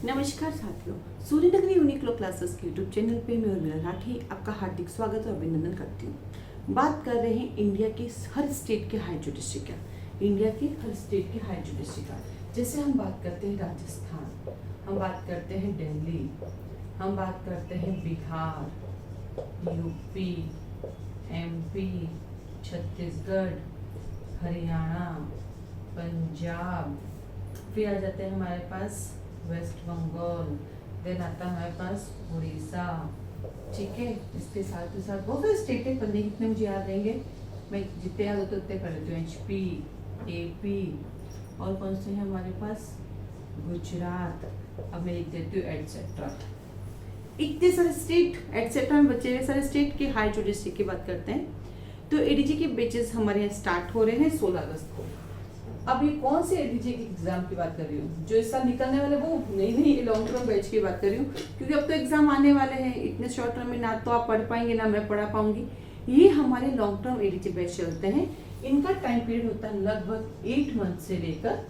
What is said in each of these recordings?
नमस्कार साथियों, Suryanagari Uniqlo classes के यूट्यूब चैनल पे मैं उर्मिला राठी आपका हार्दिक स्वागत और अभिनंदन करती हूँ। बात कर रहे हैं इंडिया की हर स्टेट के हाई जुडिशरी का। इंडिया की हर स्टेट के हाई जुडिशरी का जैसे हम बात करते हैं राजस्थान, हम बात करते हैं दिल्ली, हम बात करते हैं बिहार, यूपी, एमपी, छत्तीसगढ़, हरियाणा, पंजाब, फिर आ जाते हैं हमारे पास वेस्ट बंगाल, देन आता है हमारे पास उड़ीसा। ठीक है, इसके साथ ही साथ बहुत सारे स्टेट है, पता नहीं कितने मुझे याद रहेंगे, मैं जितने याद होते उतने कर लेती हूँ। एचपी, एपी और कौन से हैं हमारे पास, गुजरात, अब मैं लिख देती हूँ एटसेट्रा। इतने सारे स्टेट एटसेट्रा में बचे हुए सारे स्टेट के हाई जुडिशरी की बात करते हैं। तो एडीजी के बैचेस हमारे यहाँ स्टार्ट हो रहे हैं 16 अगस्त को। अब ये कौन से एडीजी के एग्जाम की बात कर रही हूँ, जो इस साल निकलने वाले वो नहीं लॉन्ग टर्म बैच की बात कर रही हूँ, क्योंकि अब तो एग्जाम आने वाले हैं। इतने शॉर्ट टर्म में ना तो आप पढ़ पाएंगे ना मैं पढ़ा पाऊंगी। ये हमारे लॉन्ग टर्म एडीजी बैच चलते हैं। इनका टाइम पीरियड होता है लगभग 8 मंथ से लेकर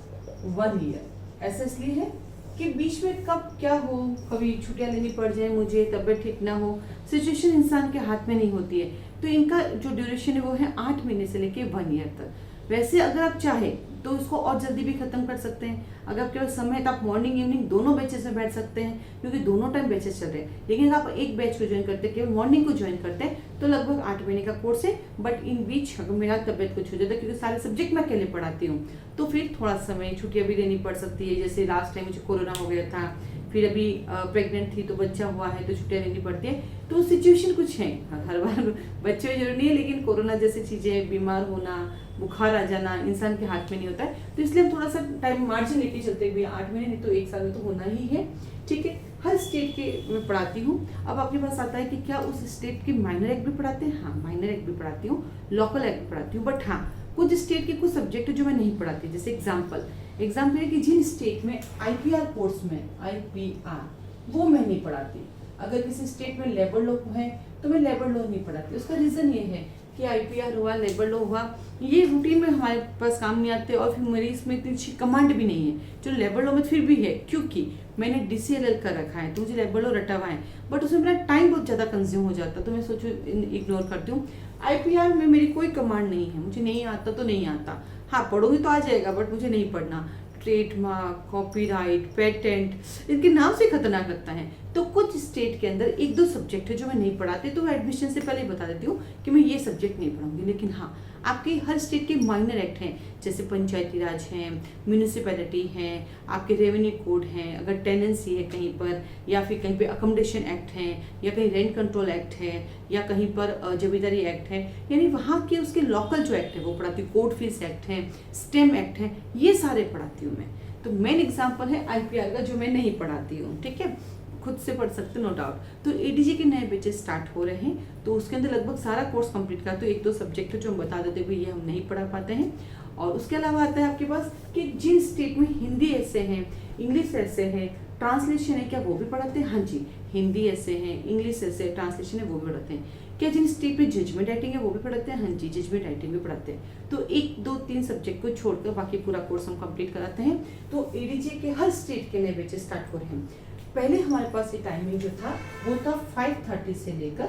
1 ईयर। ऐसा इसलिए है कि बीच में कब क्या हो, कभी छुट्टियां लेनी पड़ जाए, मुझे तबीयत ठीक ना हो, सिचुएशन इंसान के हाथ में नहीं होती है। तो इनका जो ड्यूरेशन है वो है 8 महीने से लेकर 1 ईयर तक। वैसे अगर आप चाहे तो उसको और जल्दी भी खत्म कर सकते हैं। अगर आपके पास समय है तो आप मॉर्निंग इवनिंग दोनों बैचेस में बैठ सकते हैं, क्योंकि दोनों टाइम बैचेस चल रहे हैं। लेकिन अगर आप एक बैच को ज्वाइन करते हैं, केवल मॉर्निंग को ज्वाइन करते हैं, तो लगभग 8 महीने का कोर्स है। बट इन बीच अगर मेरा तबियत कुछ हो जाता है, क्योंकि सारे सब्जेक्ट मैं अकेले पढ़ाती हूँ, तो फिर थोड़ा समय छुट्टियां भी लेनी पड़ सकती है। जैसे लास्ट टाइम मुझे कोरोना हो गया था, फिर अभी प्रेग्नेंट थी तो बच्चा हुआ है तो छुट्टियां लेनी पड़ती है। तो सिचुएशन कुछ है, हर बार बच्चे जरूरी नहीं है, लेकिन कोरोना जैसी चीजें, बीमार होना, बुखार आ जाना इंसान के हाथ में नहीं होता है। तो इसलिए हम थोड़ा सा टाइम मार्जिन लेके चलते हैं, 8 महीने नहीं तो 1 साल में तो होना ही है। ठीक है, हर स्टेट के मैं पढ़ाती हूँ। अब आपके पास आता है कि क्या उस स्टेट के माइनर एक्ट भी पढ़ाते हैं? हाँ, माइनर एक्ट भी पढ़ाती हूँ, लोकल एक्ट भी पढ़ाती हूँ। बट हाँ, कुछ स्टेट के कुछ सब्जेक्ट जो मैं नहीं पढ़ाती, जैसे एग्जाम्पल है कि जिन स्टेट में आईपीआर कोर्स में आईपीआर वो मैं नहीं पढ़ाती। अगर किसी स्टेट में लेबर लॉ है तो मैं लेबर लॉ नहीं पढ़ाती। उसका रीजन ये है कि आईपीआर हुआ, लेबर लॉ हुआ, ये रूटीन में हमारे पास काम नहीं आते, और फिर मेरी इसमें इतनी अच्छी कमांड भी नहीं है जो लेबर लॉ में फिर भी है, क्योंकि मैंने डीसीएलएल कर रखा है तो मुझे लेबर लॉ रटा हुआ है। बट उसमें मेरा टाइम बहुत ज़्यादा कंज्यूम हो जाता है, तो मैं सोचू इग्नोर करती हूँ। आईपीआर में मेरी कोई कमांड नहीं है, मुझे नहीं आता तो नहीं आता। हाँ, पढ़ोगी तो आ जाएगा, बट मुझे नहीं पढ़ना। ट्रेडमार्क, कॉपीराइट, पेटेंट, इनके नाम से खतरनाक लगता है। तो कुछ स्टेट के अंदर 1-2 सब्जेक्ट है जो मैं नहीं पढ़ाती, तो एडमिशन से पहले ही बता देती हूँ कि मैं ये सब्जेक्ट नहीं पढ़ाऊंगी। लेकिन हाँ, आपके हर स्टेट के माइनर एक्ट हैं, जैसे पंचायती राज हैं, म्यूनिसिपैलिटी हैं, आपके रेवेन्यू कोड हैं, अगर टेनेंसी है कहीं पर, या फिर कहीं पे अकोमोडेशन एक्ट है, या कहीं रेंट कंट्रोल एक्ट है, या कहीं पर जमींदारी एक्ट है, यानी वहाँ के उसके लोकल जो एक्ट है वो पढ़ाती हूँ। कोर्ट फीस एक्ट है, स्टेम एक्ट है, ये सारे पढ़ाती हूँ मैं। तो मेन एग्जाम्पल है आईपीआर का, जो मैं नहीं पढ़ाती हूँ। ठीक है, खुद से पढ़ सकते नो डाउट। तो एडीजी के नए बैचेस स्टार्ट हो रहे हैं, तो उसके अंदर लगभग सारा कोर्स कंप्लीट करते हो। 1-2 सब्जेक्ट जो हम बता देते हैं ये हम नहीं पढ़ा पाते हैं। और उसके अलावा आता है आपके पास कि जिन स्टेट में हिंदी ऐसे हैं, इंग्लिश ऐसे हैं, ट्रांसलेशन है, क्या वो भी पढ़ाते हैं? हाँ जी, हिंदी ऐसे हैं, इंग्लिश ऐसे, ट्रांसलेशन है, वो भी पढ़ाते हैं। क्या जिन स्टेट में जजमेंट राइटिंग है वो भी पढ़ाते हैं? हाँ जी, जजमेंट राइटिंग भी पढ़ाते हैं। तो 1-2-3 सब्जेक्ट को छोड़कर बाकी पूरा कोर्स हम कंप्लीट कराते हैं। तो एडीजी के हर स्टेट के नए बैचेस स्टार्ट हो रहे हैं। पहले हमारे पास ये टाइमिंग जो था वो था 5:30 से लेकर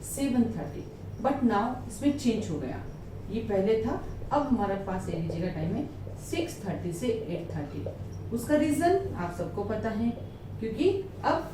7:30, बट नाउ इसमें चेंज हो गया। ये पहले था, अब हमारे पास एडीजी का टाइम है 6:30 से 8:30। उसका रीजन आप सबको पता है, क्योंकि अब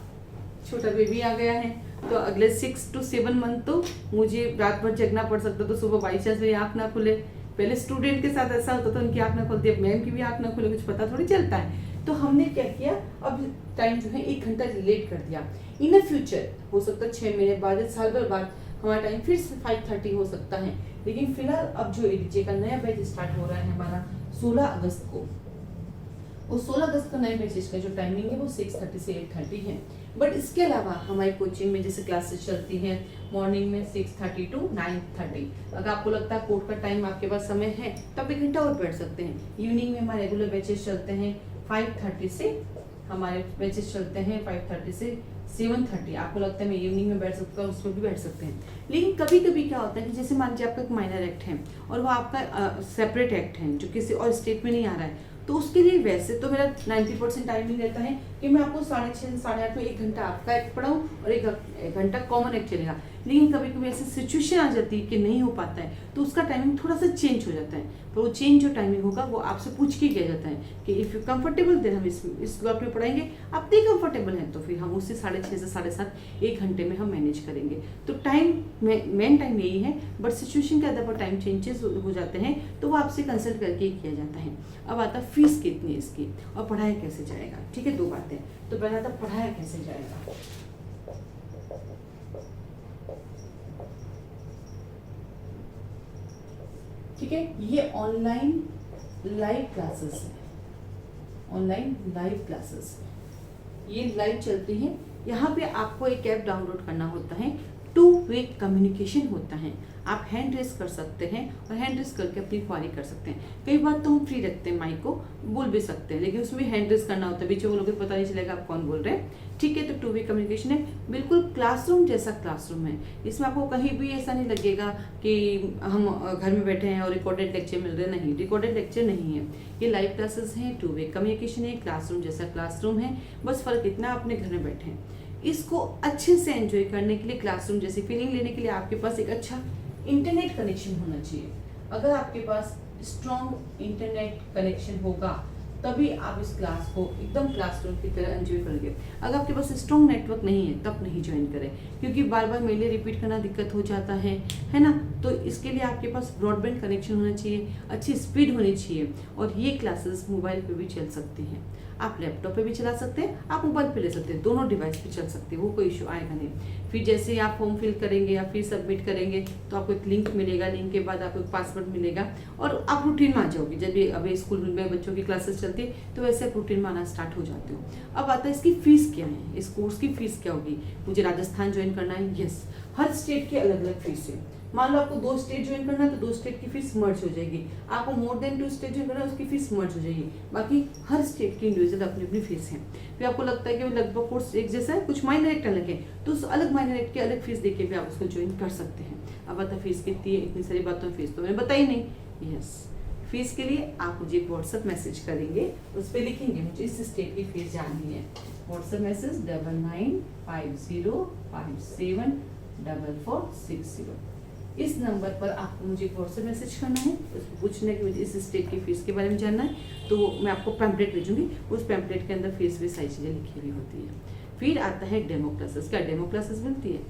छोटा बेबी आ गया है, तो अगले 6 to 7 मंथ तो मुझे रात भर जगना पड़ सकता, तो सुबह बाई चांस मेरी आँख ना खुले। पहले स्टूडेंट के साथ ऐसा होता था, उनकी आँख ना खुलती, अब मैम की भी आँख ना खुले, कुछ पता थोड़ी चलता है। तो हमने क्या किया, अब टाइम जो है 1 घंटा लेट कर दिया। इन फ्यूचर हो सकता है 6 महीने बाद, साल भर बाद हमारा टाइम फिर से 5:30 हो सकता है। लेकिन फिलहाल अब जो एडीजी का नया बैच स्टार्ट हो रहा है हमारा 16 अगस्त को, उस 16 अगस्त का नए बैचेस का जो टाइमिंग है वो 6:30 से 8:30 है। बट इसके अलावा हमारी कोचिंग में जैसे क्लासेस चलती हैं मॉर्निंग में 6:30 to 9:30। अगर आपको लगता है कोर्ट का टाइम आपके पास समय है तो आप 1 घंटा और बैठ सकते हैं। इवनिंग में हमारे रेगुलर बैचेस चलते हैं 5:30 से, हमारे बैचेस चलते हैं 5:30 से 7:30। आपको लगता है मैं इवनिंग में बैठ सकता हूँ, उसमें भी बैठ सकते हैं। लेकिन कभी कभी क्या होता है कि जैसे मान लीजिए आपका एक माइनर एक्ट है और वो आपका सेपरेट एक्ट है जो किसी और स्टेट में नहीं आ रहा है, तो उसके लिए वैसे तो मेरा 90% टाइमिंग रहता है कि मैं आपको 6:30 से 8:30 में 1 घंटा आपका एक्ट पढ़ाऊँ और 1 घंटा कॉमन एक्ट चलेगा। लेकिन कभी कभी ऐसी सिचुएशन आ जाती है कि नहीं हो पाता है, तो उसका टाइमिंग थोड़ा सा चेंज हो जाता है। पर वो चेंज जो टाइमिंग होगा वो आपसे पूछ के किया जाता है कि इफ़ यू कंफर्टेबल देन हम इस स्लॉट में पढ़ाएंगे, आप नहीं कंफर्टेबल हैं तो फिर हम उससे 6:30 से 7:30 1 घंटे में हम मैनेज करेंगे। तो टाइम मेन टाइम यही है, बट सिचुएशन के आधार पर टाइम चेंजेस हो जाते हैं तो वो आपसे कंसल्ट करके ही किया जाता है। अब आता फीस कितनी है इसकी और पढ़ाया कैसे जाएगा। ठीक है, 2 बातें। तो पहला था पढ़ाया कैसे जाएगा। ठीक है, ये ऑनलाइन लाइव क्लासेस है, ऑनलाइन लाइव क्लासेस ये लाइव चलती हैं। यहाँ पे आपको एक ऐप डाउनलोड करना होता है, 2 वे कम्युनिकेशन होता है। आप हैंड रेस कर सकते हैं और हैंड रेस करके अपनी क्वारी कर सकते हैं। कई बार तो हम फ्री रखते हैं, माइक को बोल भी सकते हैं, लेकिन उसमें हैंड रेस करना होता है, बीच में लोगों को पता नहीं चलेगा आप कौन बोल रहे हैं। ठीक है, तो 2 वे कम्युनिकेशन है, बिल्कुल क्लासरूम जैसा क्लासरूम है। इसमें आपको कहीं भी ऐसा नहीं लगेगा कि हम घर में बैठे हैं और रिकॉर्डेड लेक्चर मिल रहे हैं। नहीं, रिकॉर्डेड लेक्चर नहीं है, ये लाइव क्लासेस हैं, 2 वे कम्युनिकेशन है, क्लासरूम जैसा क्लासरूम है। बस फर्क इतना अपने घर में बैठे हैं। इसको अच्छे से एंजॉय करने के लिए, क्लासरूम जैसी फीलिंग लेने के लिए आपके पास एक अच्छा इंटरनेट कनेक्शन होना चाहिए। अगर आपके पास स्ट्रॉन्ग इंटरनेट कनेक्शन होगा तभी आप इस क्लास को एकदम क्लासरूम की तरह एंजॉय करेंगे। अगर आपके पास स्ट्रॉन्ग नेटवर्क नहीं है तब नहीं ज्वाइन करें, क्योंकि बार बार मेले रिपीट करना दिक्कत हो जाता है ना। तो इसके लिए आपके पास ब्रॉडबैंड कनेक्शन होना चाहिए, अच्छी स्पीड होनी चाहिए। और ये क्लासेस मोबाइल पे भी चल सकती हैं, आप लैपटॉप पे भी चला सकते हैं, आप मोबाइल पे ले सकते हैं, दोनों डिवाइस पे चल सकते हैं, वो कोई इशू आएगा नहीं। फिर जैसे ही आप फॉर्म फिल करेंगे या फिर सबमिट करेंगे तो आपको एक लिंक मिलेगा, लिंक के बाद आपको एक पासवर्ड मिलेगा और आप रूटीन में आ जाओगे। जब भी अभी स्कूल में बच्चों की क्लासेस चलती है तो वैसे आप रूटीन में आना स्टार्ट हो जाते हो। अब आता है इसकी फीस क्या है, इस कोर्स की फीस क्या होगी। मुझे राजस्थान ज्वाइन करना है, यस, हर स्टेट की अलग अलग फीस है। मान लो आपको 2 स्टेट ज्वाइन करना है तो 2 स्टेट की फीस मर्ज हो जाएगी। आपको मोर देन 2 स्टेट ज्वाइन करना है उसकी फीस मर्ज हो जाएगी। बाकी हर स्टेट की इंडिविजुअल अपनी अपनी फीस है। फिर आपको लगता है कि लगभग कोर्स एक जैसा है, कुछ माइनर एक्ट अलग है, तो उस अलग माइनर एक्ट की अलग फीस देके भी आप उसको ज्वाइन कर सकते हैं। अब बता फीस कितनी है, इतनी सारी बातों फीस तो मैंने बताई नहीं। यस, फीस के लिए आप मुझे एक व्हाट्सएप मैसेज करेंगे, उस पर लिखेंगे मुझे इस स्टेट की फीस जाननी है। WhatsApp message 9950574460। इस नंबर पर आपको मुझे व्हाट्सएप मैसेज करना है, उसको पूछना है कि मुझे इस स्टेट की फीस के बारे में जानना है, तो मैं आपको पैम्पलेट भेजूंगी। उस पैम्पलेट के अंदर फीस भी सारी चीज़ें लिखी हुई होती है। फिर आता है डेमो क्लासेस। क्या डेमो क्लासेस मिलती है?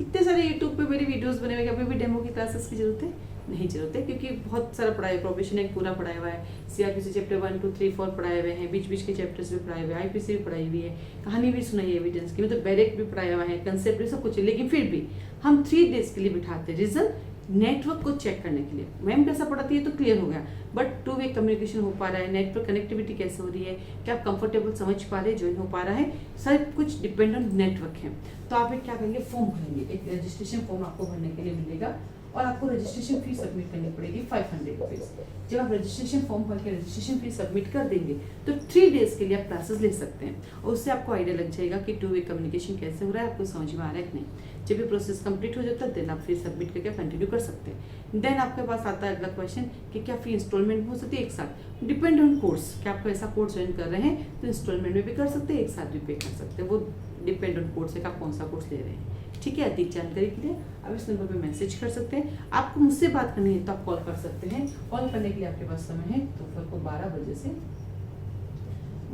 इतने सारे यूट्यूब पे मेरी वीडियोस बने हुए, अभी भी डेमो की क्लासेस की जरूरत है? नहीं जरूरत है, क्योंकि बहुत सारा पढ़ाया, प्रोफेशन एक पूरा पढ़ाया हुआ है, सीआरपीसी चैप्टर 1, 2, 3, 4 पढ़ाए हुए हैं, बीच बीच के चैप्टर्स भी पढ़ाए हुए हैं, आईपीसी भी पढ़ाई हुई है, कहानी भी सुनाई है एविडेंस की, मतलब बैरेक भी पढ़ाया हुआ है, कंसेप्ट भी सब कुछ है। लेकिन फिर भी हम 3 डेज के लिए बिठाते हैं रीजन नेटवर्क को चेक करने के लिए। मैम कैसा पढ़ाती है तो क्लियर हो गया, बट 2 वे कम्युनिकेशन हो पा रहा है, नेटवर्क कनेक्टिविटी कैसे हो रही है, क्या आप कंफर्टेबल समझ पा रहे हैं, ज्वाइन हो पा रहा है, सब कुछ डिपेंड ऑन नेटवर्क है। तो आप एक क्या करेंगे, फॉर्म भरेंगे, एक रजिस्ट्रेशन फॉर्म आपको भरने के लिए मिलेगा और आपको रजिस्ट्रेशन फीस सबमिट करनी पड़ेगी 500 रुपीज़। जब आप रजिस्ट्रेशन फॉर्म भर के रजिस्ट्रेशन फीस सबमिट कर देंगे तो 3 डेज के लिए आप क्लासेस ले सकते हैं और उससे आपको आइडिया लग जाएगा कि 2 वे कम्युनिकेशन कैसे हो रहा है, आपको समझ में आ रहा है कि नहीं। जब ये प्रोसेस कंप्लीट हो जाता है देन आप फीस सबमिट करके कंटिन्यू कर सकते हैं। देन आपके पास आता है अगला क्वेश्चन कि क्या फी इंस्टॉलमेंट हो सकती है एक साथ, डिपेंड ऑन कोर्स। क्या आपको ऐसा कोर्स ज्वाइन कर रहे हैं तो इंस्टॉलमेंट में भी कर सकते हैं, एक साथ भी पे कर सकते हैं, वो डिपेंड ऑन कोर्स है कि आप कौन सा कोर्स ले रहे हैं। ठीक है, अधिक जानकारी के लिए आप इस नंबर पे मैसेज कर सकते हैं। आपको मुझसे बात करनी है तो आप कॉल कर सकते हैं। कॉल करने के लिए आपके पास समय है दोपहर को 12 बजे से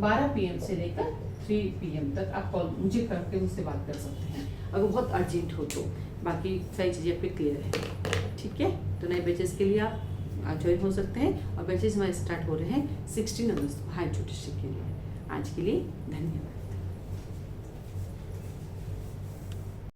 12 PM से लेकर 3 PM तक आप कॉल मुझे करके मुझसे बात कर सकते हैं अगर बहुत अर्जेंट हो तो। बाकी सारी चीज़ें आपके क्लियर है। ठीक है, तो नए बैचेस के लिए आप ज्वाइन हो सकते हैं और बैचेस हमारे स्टार्ट हो रहे हैं 16 अगस्त को हायर ज्योतिषी के लिए। आज के लिए धन्यवाद।